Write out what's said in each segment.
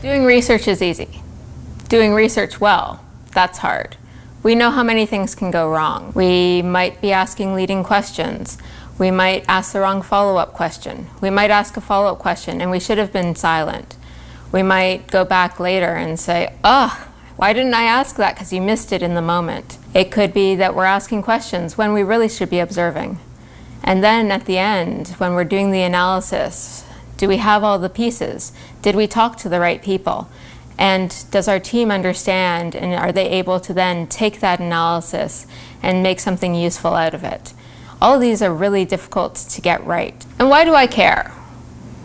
Doing research is easy. Doing research well, that's hard. We know how many things can go wrong. We might be asking leading questions. We might ask the wrong follow-up question. We might ask a follow-up question and we should have been silent. We might go back later and say, why didn't I ask that? Because you missed it in the moment. It could be that we're asking questions when we really should be observing. And then at the end, when we're doing the analysis, do we have all the pieces? Did we talk to the right people? And does our team understand, and are they able to then take that analysis and make something useful out of it? All of these are really difficult to get right. And why do I care?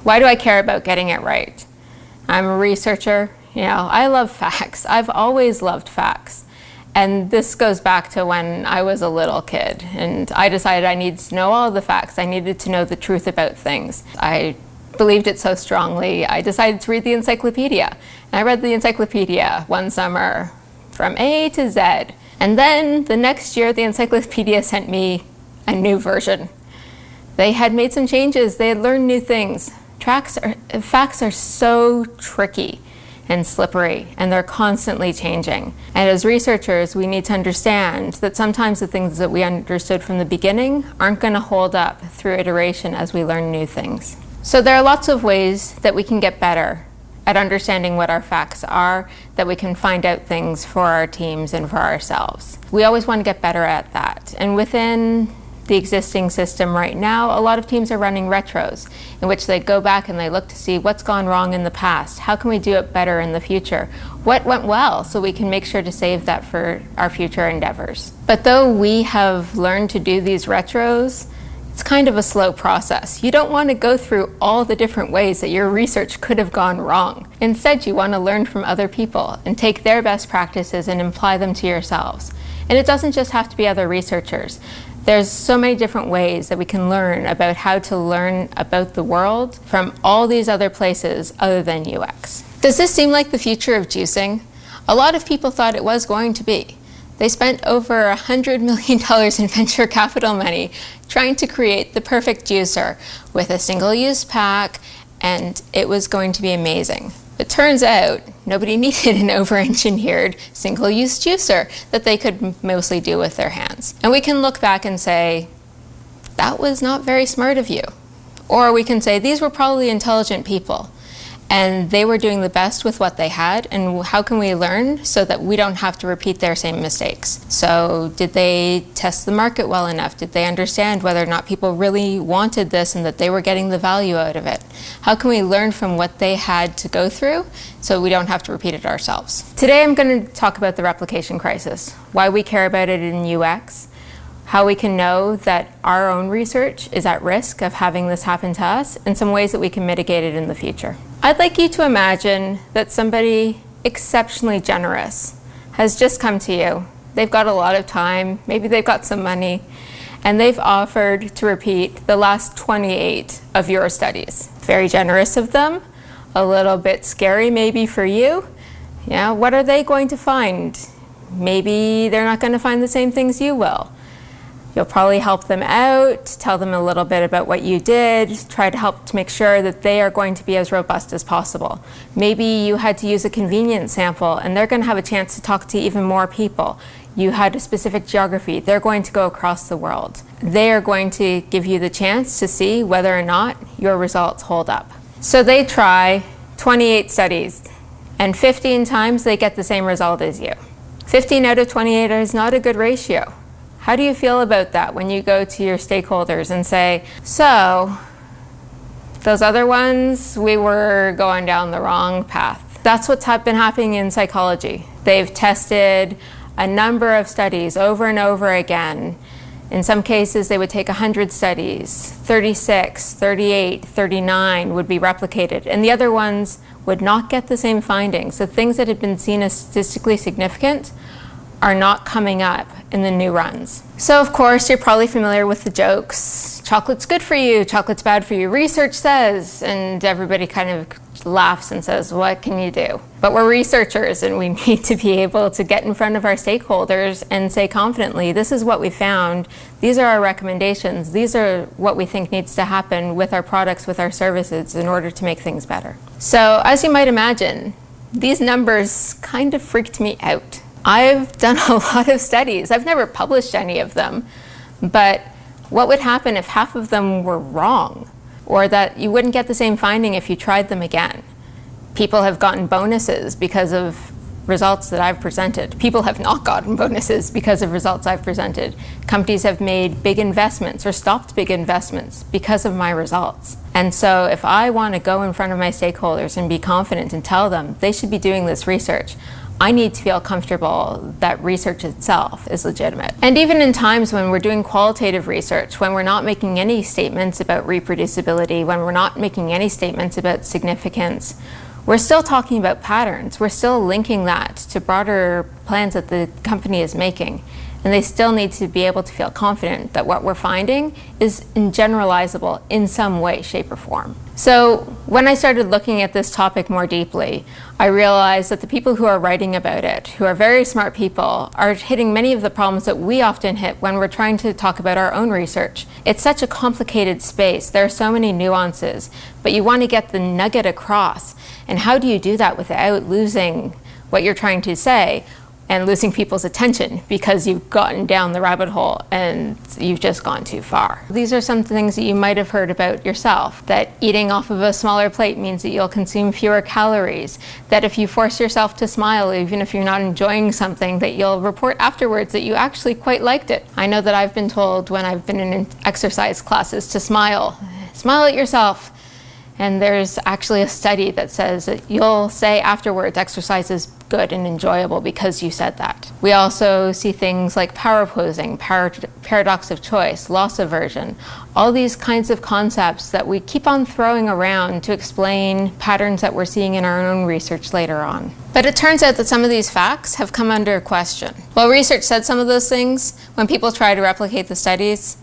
Why do I care about getting it right? I'm a researcher. I love facts. I've always loved facts. And this goes back to when I was a little kid and I decided I needed to know all the facts. I needed to know the truth about things. I believed it so strongly, I decided to read the encyclopedia. And I read the encyclopedia one summer from A to Z. And then the next year, the encyclopedia sent me a new version. They had made some changes. They had learned new things. Facts are so tricky and slippery, and they're constantly changing. And as researchers, we need to understand that sometimes the things that we understood from the beginning aren't going to hold up through iteration as we learn new things. So there are lots of ways that we can get better at understanding what our facts are, that we can find out things for our teams and for ourselves. We always want to get better at that. And within the existing system right now, a lot of teams are running retros in which they go back and they look to see what's gone wrong in the past. How can we do it better in the future? What went well so we can make sure to save that for our future endeavors. But though we have learned to do these retros, it's kind of a slow process. You don't want to go through all the different ways that your research could have gone wrong. Instead, you want to learn from other people and take their best practices and apply them to yourselves. And it doesn't just have to be other researchers. There's so many different ways that we can learn about how to learn about the world from all these other places other than UX. Does this seem like the future of juicing? A lot of people thought it was going to be. They spent over $100 million in venture capital money trying to create the perfect juicer with a single-use pack, and it was going to be amazing. It turns out nobody needed an over-engineered single-use juicer that they could mostly do with their hands. And we can look back and say, that was not very smart of you. Or we can say, these were probably intelligent people, and they were doing the best with what they had, and how can we learn so that we don't have to repeat their same mistakes? So did they test the market well enough? Did they understand whether or not people really wanted this and that they were getting the value out of it? How can we learn from what they had to go through so we don't have to repeat it ourselves? Today I'm going to talk about the replication crisis, why we care about it in UX, how we can know that our own research is at risk of having this happen to us, and some ways that we can mitigate it in the future. I'd like you to imagine that somebody exceptionally generous has just come to you. They've got a lot of time, maybe they've got some money, and they've offered to repeat the last 28 of your studies. Very generous of them, a little bit scary maybe for you. Yeah, what are they going to find? Maybe they're not going to find the same things you will. You'll probably help them out, tell them a little bit about what you did, try to help to make sure that they are going to be as robust as possible. Maybe you had to use a convenience sample and they're going to have a chance to talk to even more people. You had a specific geography, they're going to go across the world. They are going to give you the chance to see whether or not your results hold up. So they try 28 studies, and 15 times they get the same result as you. 15 out of 28 is not a good ratio. How do you feel about that when you go to your stakeholders and say, so, those other ones, we were going down the wrong path? That's what's been happening in psychology. They've tested a number of studies over and over again. In some cases, they would take 100 studies, 36, 38, 39 would be replicated, and the other ones would not get the same findings. The things that had been seen as statistically significant are not coming up in the new runs. So of course, you're probably familiar with the jokes. Chocolate's good for you, chocolate's bad for you, research says, and everybody kind of laughs and says, what can you do? But we're researchers, and we need to be able to get in front of our stakeholders and say confidently, this is what we found, these are our recommendations, these are what we think needs to happen with our products, with our services, in order to make things better. So as you might imagine, these numbers kind of freaked me out. I've done a lot of studies. I've never published any of them, but what would happen if half of them were wrong, or that you wouldn't get the same finding if you tried them again? People have gotten bonuses because of results that I've presented. People have not gotten bonuses because of results I've presented. Companies have made big investments or stopped big investments because of my results. And so if I want to go in front of my stakeholders and be confident and tell them they should be doing this research, I need to feel comfortable that research itself is legitimate. And even in times when we're doing qualitative research, when we're not making any statements about reproducibility, when we're not making any statements about significance, we're still talking about patterns. We're still linking that to broader plans that the company is making. And they still need to be able to feel confident that what we're finding is generalizable in some way, shape, or form. So when I started looking at this topic more deeply, I realized that the people who are writing about it, who are very smart people, are hitting many of the problems that we often hit when we're trying to talk about our own research. It's such a complicated space. There are so many nuances, but you want to get the nugget across. And how do you do that without losing what you're trying to say and losing people's attention because you've gotten down the rabbit hole and you've just gone too far? These are some things that you might have heard about yourself, that eating off of a smaller plate means that you'll consume fewer calories, that if you force yourself to smile, even if you're not enjoying something, that you'll report afterwards that you actually quite liked it. I know that I've been told when I've been in exercise classes to smile. Smile at yourself. And there's actually a study that says that you'll say afterwards exercise is good and enjoyable because you said that. We also see things like power posing, paradox of choice, loss aversion, all these kinds of concepts that we keep on throwing around to explain patterns that we're seeing in our own research later on. But it turns out that some of these facts have come under question. While research said some of those things, when people try to replicate the studies,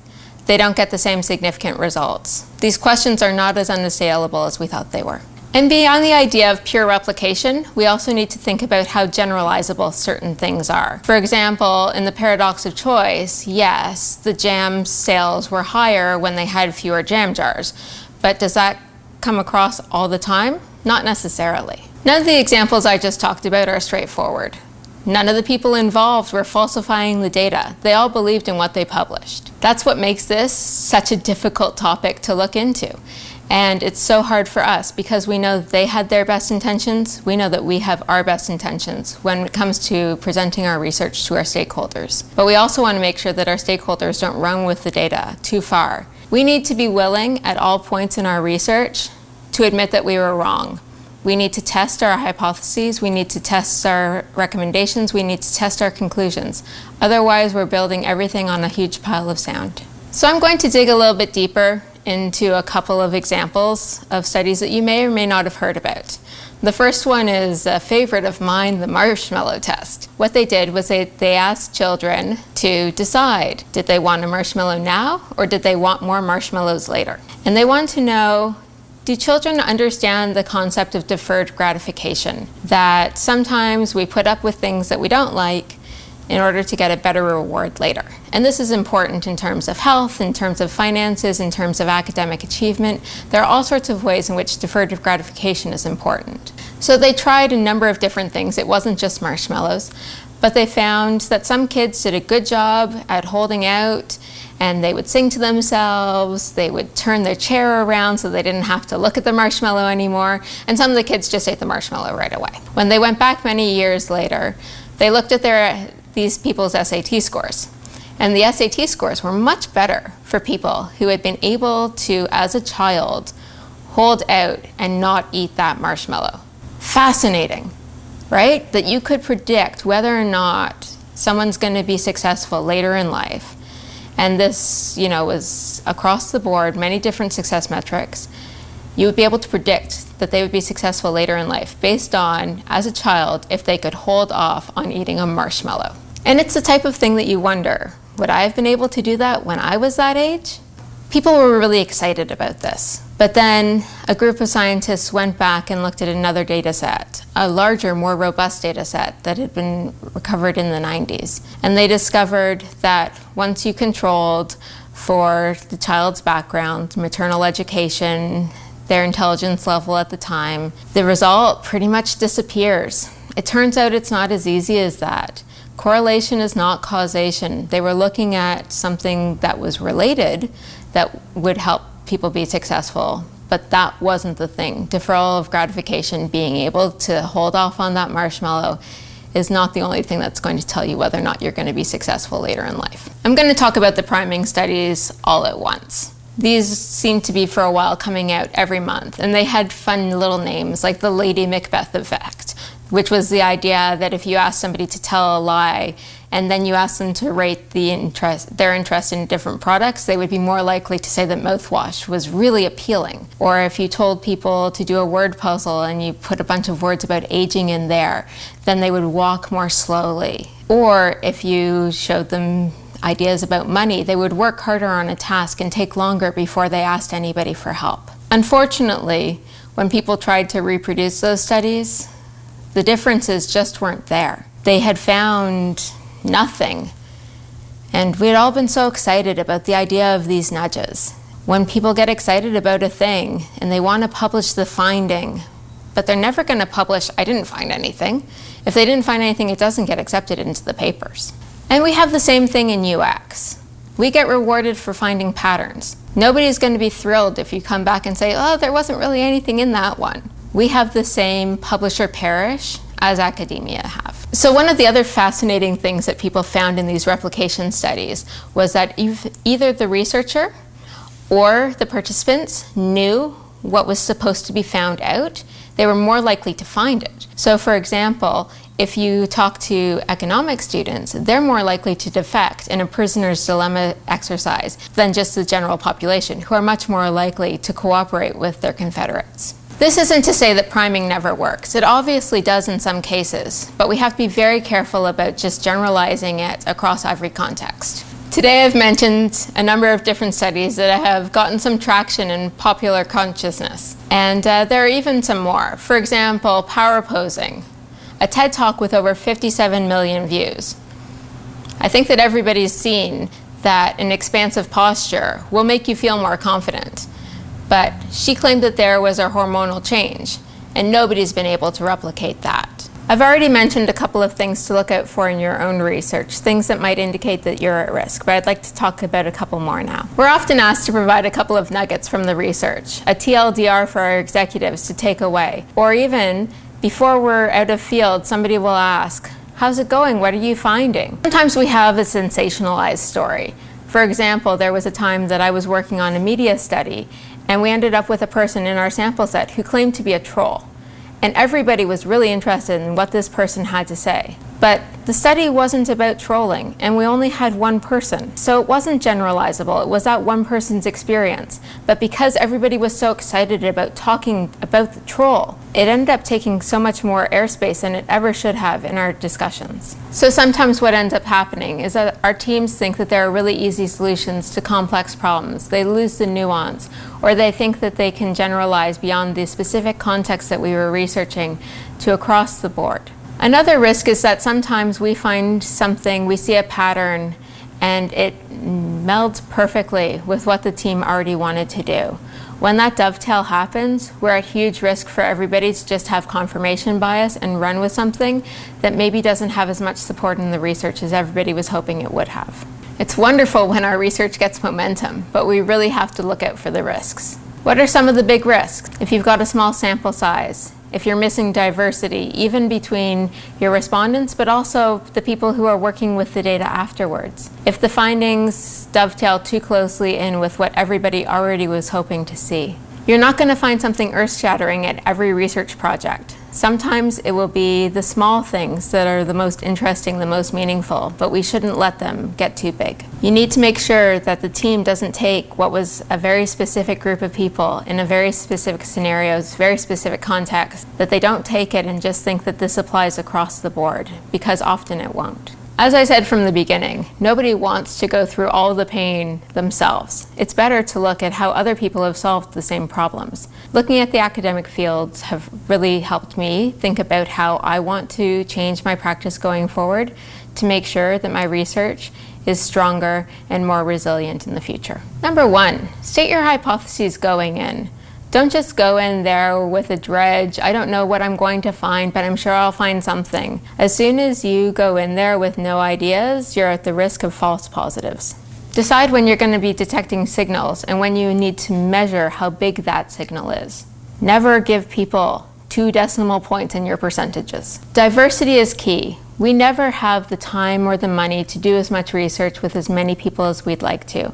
they don't get the same significant results. These questions are not as unassailable as we thought they were. And beyond the idea of pure replication, we also need to think about how generalizable certain things are. For example, in the paradox of choice, yes, the jam sales were higher when they had fewer jam jars. But does that come across all the time? Not necessarily. None of the examples I just talked about are straightforward. None of the people involved were falsifying the data. They all believed in what they published. That's what makes this such a difficult topic to look into. And it's so hard for us because we know they had their best intentions. We know that we have our best intentions when it comes to presenting our research to our stakeholders. But we also want to make sure that our stakeholders don't run with the data too far. We need to be willing at all points in our research to admit that we were wrong. We need to test our hypotheses, we need to test our recommendations, we need to test our conclusions. Otherwise, we're building everything on a huge pile of sand. So I'm going to dig a little bit deeper into a couple of examples of studies that you may or may not have heard about. The first one is a favorite of mine, the marshmallow test. What they did was they asked children to decide, did they want a marshmallow now or did they want more marshmallows later? And they wanted to know, do children understand the concept of deferred gratification? That sometimes we put up with things that we don't like in order to get a better reward later. And this is important in terms of health, in terms of finances, in terms of academic achievement. There are all sorts of ways in which deferred gratification is important. So they tried a number of different things. It wasn't just marshmallows, but they found that some kids did a good job at holding out, and they would sing to themselves, they would turn their chair around so they didn't have to look at the marshmallow anymore, and some of the kids just ate the marshmallow right away. When they went back many years later, they looked at these people's SAT scores. And the SAT scores were much better for people who had been able to, as a child, hold out and not eat that marshmallow. Fascinating, right? That you could predict whether or not someone's going to be successful later in life. And this, was across the board, many different success metrics. You would be able to predict that they would be successful later in life based on, as a child, if they could hold off on eating a marshmallow. And it's the type of thing that you wonder, would I have been able to do that when I was that age? People were really excited about this. But then a group of scientists went back and looked at another data set, a larger, more robust data set that had been recovered in the 90s. And they discovered that once you controlled for the child's background, maternal education, their intelligence level at the time, the result pretty much disappears. It turns out it's not as easy as that. Correlation is not causation. They were looking at something that was related that would help people be successful, but that wasn't the thing. Deferral of gratification, being able to hold off on that marshmallow, is not the only thing that's going to tell you whether or not you're going to be successful later in life. I'm going to talk about the priming studies all at once. These seem to be for a while coming out every month, and they had fun little names like the Lady Macbeth effect, which was the idea that if you ask somebody to tell a lie and then you ask them to rate their interest in different products, they would be more likely to say that mouthwash was really appealing. Or if you told people to do a word puzzle and you put a bunch of words about aging in there, then they would walk more slowly. Or if you showed them ideas about money, they would work harder on a task and take longer before they asked anybody for help. Unfortunately, when people tried to reproduce those studies, the differences just weren't there. They had found nothing. And we had all been so excited about the idea of these nudges. When people get excited about a thing and they want to publish the finding, but they're never going to publish, I didn't find anything. If they didn't find anything, it doesn't get accepted into the papers. And we have the same thing in UX. We get rewarded for finding patterns. Nobody's going to be thrilled if you come back and say, oh, there wasn't really anything in that one. We have the same publish or perish as academia have. So one of the other fascinating things that people found in these replication studies was that either the researcher or the participants knew what was supposed to be found out, they were more likely to find it. So for example, if you talk to economics students, they're more likely to defect in a prisoner's dilemma exercise than just the general population, who are much more likely to cooperate with their confederates. This isn't to say that priming never works. It obviously does in some cases, but we have to be very careful about just generalizing it across every context. Today I've mentioned a number of different studies that have gotten some traction in popular consciousness, and there are even some more. For example, power posing, a TED Talk with over 57 million views. I think that everybody's seen that an expansive posture will make you feel more confident. But she claimed that there was a hormonal change, and nobody's been able to replicate that. I've already mentioned a couple of things to look out for in your own research, things that might indicate that you're at risk, but I'd like to talk about a couple more now. We're often asked to provide a couple of nuggets from the research, a TLDR for our executives to take away, or even before we're out of field, somebody will ask, how's it going? What are you finding? Sometimes we have a sensationalized story. For example, there was a time that I was working on a media study, and we ended up with a person in our sample set who claimed to be a troll. And everybody was really interested in what this person had to say. But the study wasn't about trolling, and we only had one person. So it wasn't generalizable, it was that one person's experience. But because everybody was so excited about talking about the troll, it ended up taking so much more airspace than it ever should have in our discussions. So sometimes what ends up happening is that our teams think that there are really easy solutions to complex problems. They lose the nuance, or they think that they can generalize beyond the specific context that we were researching to across the board. Another risk is that sometimes we find something, we see a pattern, and it melds perfectly with what the team already wanted to do. When that dovetail happens, we're at huge risk for everybody to just have confirmation bias and run with something that maybe doesn't have as much support in the research as everybody was hoping it would have. It's wonderful when our research gets momentum, but we really have to look out for the risks. What are some of the big risks? If you've got a small sample size, if you're missing diversity, even between your respondents, but also the people who are working with the data afterwards. If the findings dovetail too closely in with what everybody already was hoping to see. You're not going to find something earth-shattering at every research project. Sometimes it will be the small things that are the most interesting, the most meaningful, but we shouldn't let them get too big. You need to make sure that the team doesn't take what was a very specific group of people in a very specific scenarios, very specific context, that they don't take it and just think that this applies across the board, because often it won't. As I said from the beginning, nobody wants to go through all the pain themselves. It's better to look at how other people have solved the same problems. Looking at the academic fields have really helped me think about how I want to change my practice going forward to make sure that my research is stronger and more resilient in the future. Number 1, state your hypotheses going in. Don't just go in there with a dredge. I don't know what I'm going to find, but I'm sure I'll find something. As soon as you go in there with no ideas, you're at the risk of false positives. Decide when you're going to be detecting signals and when you need to measure how big that signal is. Never give people 2 decimal points in your percentages. Diversity is key. We never have the time or the money to do as much research with as many people as we'd like to.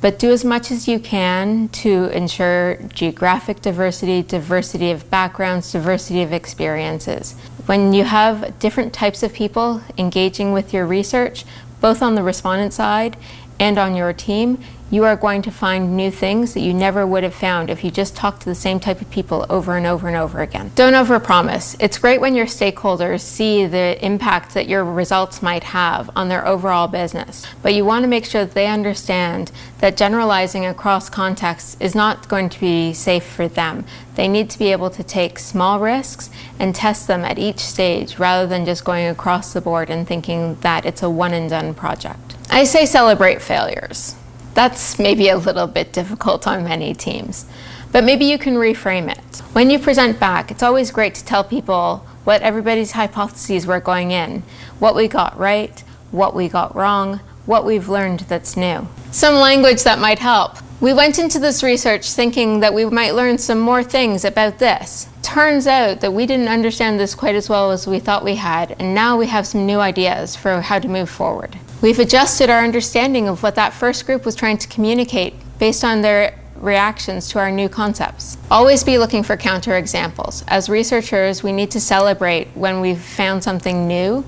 But do as much as you can to ensure geographic diversity, diversity of backgrounds, diversity of experiences. When you have different types of people engaging with your research, both on the respondent side and on your team, you are going to find new things that you never would have found if you just talked to the same type of people over and over and over again. Don't overpromise. It's great when your stakeholders see the impact that your results might have on their overall business, but you want to make sure that they understand that generalizing across contexts is not going to be safe for them. They need to be able to take small risks and test them at each stage rather than just going across the board and thinking that it's a one and done project. I say celebrate failures. That's maybe a little bit difficult on many teams, but maybe you can reframe it. When you present back, it's always great to tell people what everybody's hypotheses were going in, what we got right, what we got wrong, what we've learned that's new. Some language that might help. We went into this research thinking that we might learn some more things about this. Turns out that we didn't understand this quite as well as we thought we had, and now we have some new ideas for how to move forward. We've adjusted our understanding of what that first group was trying to communicate based on their reactions to our new concepts. Always be looking for counterexamples. As researchers, we need to celebrate when we've found something new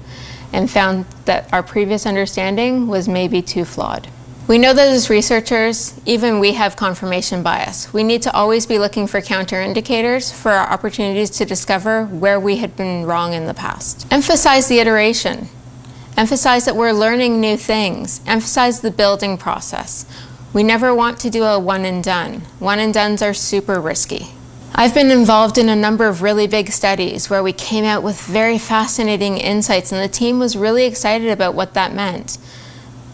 and found that our previous understanding was maybe too flawed. We know that as researchers, even we have confirmation bias. We need to always be looking for counter-indicators for our opportunities to discover where we had been wrong in the past. Emphasize the iteration. Emphasize that we're learning new things. Emphasize the building process. We never want to do a one and done. One and dones are super risky. I've been involved in a number of really big studies where we came out with very fascinating insights and the team was really excited about what that meant.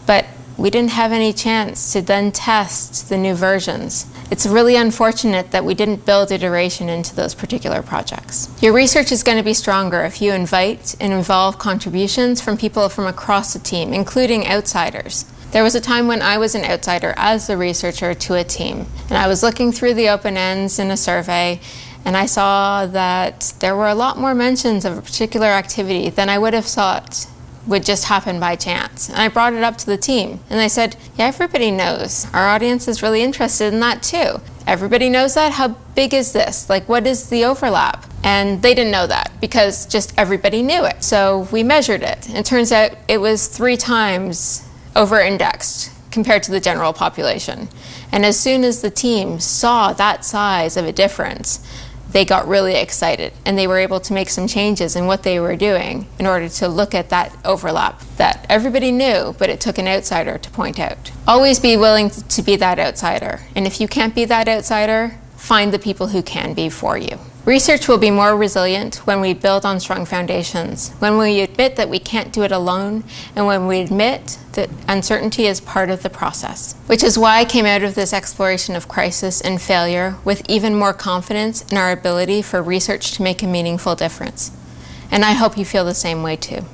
But we didn't have any chance to then test the new versions. It's really unfortunate that we didn't build iteration into those particular projects. Your research is going to be stronger if you invite and involve contributions from people from across the team, including outsiders. There was a time when I was an outsider as the researcher to a team, and I was looking through the open ends in a survey, and I saw that there were a lot more mentions of a particular activity than I would have thought would just happen by chance. And I brought it up to the team and I said, yeah, everybody knows. Our audience is really interested in that too. Everybody knows that? How big is this? Like, what is the overlap? And they didn't know that because just everybody knew it. So we measured it. And it turns out it was 3 times over-indexed compared to the general population. And as soon as the team saw that size of a difference, they got really excited and they were able to make some changes in what they were doing in order to look at that overlap that everybody knew, but it took an outsider to point out. Always be willing to be that outsider. And if you can't be that outsider, find the people who can be for you. Research will be more resilient when we build on strong foundations, when we admit that we can't do it alone, and when we admit that uncertainty is part of the process. Which is why I came out of this exploration of crisis and failure with even more confidence in our ability for research to make a meaningful difference. And I hope you feel the same way too.